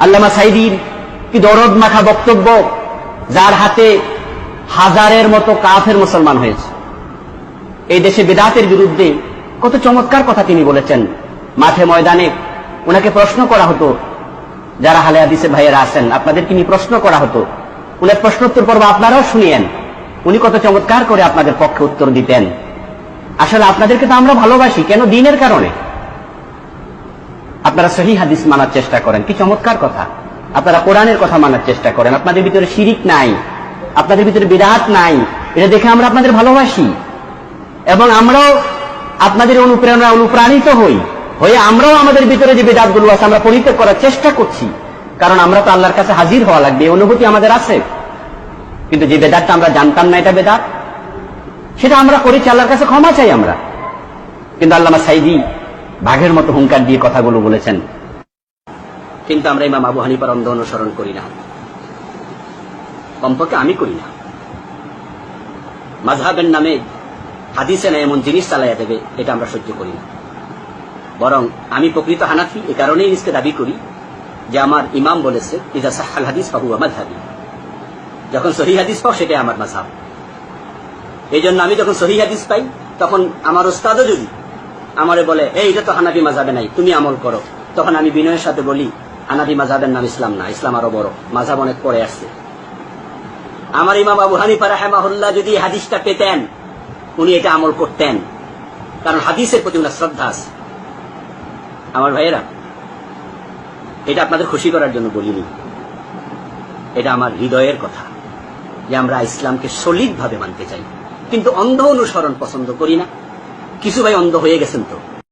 আল্লামা সাইদীর কি দরদ মাখা বক্তব্য, যার হাতে হাজারের মতো কাফের মুসলমান হয়েছে। এই দেশে বিদআতের বিরুদ্ধে কত চমৎকার কথা তিনি বলেছেন। মাঠে ময়দানে উনাকে প্রশ্ন করা হতো, যারা আহলে হাদিসের ভাইয়েরা আছেন আপনাদেরকে নিয়ে প্রশ্ন করা হতো, উনার প্রশ্নোত্তর পর্ব আপনারাও শুনিয়েন। উনি কত চমৎকার করে আপনাদের পক্ষে উত্তর দিতেন। আসলে আপনাদেরকে তো আমরা ভালোবাসি কেন? দিনের কারণে। আপনারা সহিহ হাদিস মানার চেষ্টা করেন, কি চমৎকার কথা। আপনারা কোরআনের কথা মানার চেষ্টা করেন, আপনাদের ভিতরে শিরিক নাই, আপনাদের ভিতরে বিদআত নাই, এটা দেখে আমরা আপনাদের ভালোবাসি এবং আমরাও আপনাদের অনুপ্রেরণায় অনুপ্রাণিত হয়ে আমরাও আমাদের ভিতরে যে বিদআত গুলো আছে আমরা পরিত্যাগ করার চেষ্টা করছি, কারণ আমরা তো আল্লাহর কাছে হাজির হওয়া লাগবে, এই অনুভূতি আমাদের আছে। কিন্তু যে বেদাতটা আমরা জানতাম না এটা বেদাত, সেটা আমরা করেছি, আল্লাহর কাছে ক্ষমা চাই আমরা। কিন্তু আল্লামা সাইদী বাঘের মতো হুঙ্কার দিয়ে কথাগুলো বলেছেন। কিন্তু আমরা ইমাম আবু হানিফার অন্ধ অনুসরণ করি না, কমপক্ষে আমি করি না। মাযহাবের নামে হাদিসে না এমন জিনিস চালাইয়া দেবে, এটা আমরা সহ্য করি না। বরং আমি প্রকৃত হানাফি এ কারণেই নিজকে দাবি করি যে আমার ইমাম বলেছে ইযা সাহহাল হাদিস ফাহুয়া মাযহাবি, যখন সহিহ হাদিস পাও সেটাই আমার মাযহাব। এই জন্য আমি যখন সহিহ হাদিস পাই তখন আমার উস্তাদও যদি আমারে বলে এটা তো হানাফি মাযহাবে নাই, তুমি আমল করো, তখন আমি বিনয়ের সাথে বলি হানাফি মাযহাবের নাম ইসলাম না, ইসলাম আরো বড়, মাযহাব অনেক পরে আসছে। আমার ইমাম আবু হানিফা রাহিমাহুল্লাহ যদি হাদিসটা পেতেন উনি এটা আমল করতেন, কারণ হাদিসের প্রতি উনার শ্রদ্ধা আছে। আমার ভাইয়েরা, এটা আপনাদের খুশি করার জন্য বলিনি, এটা আমার হৃদয়ের কথা যে আমরা ইসলামকে সলিড ভাবে মানতে চাই, কিন্তু অন্ধ অনুসরণ পছন্দ করি না। কিছু ভাই অন্ধ হয়ে গেছেন তো,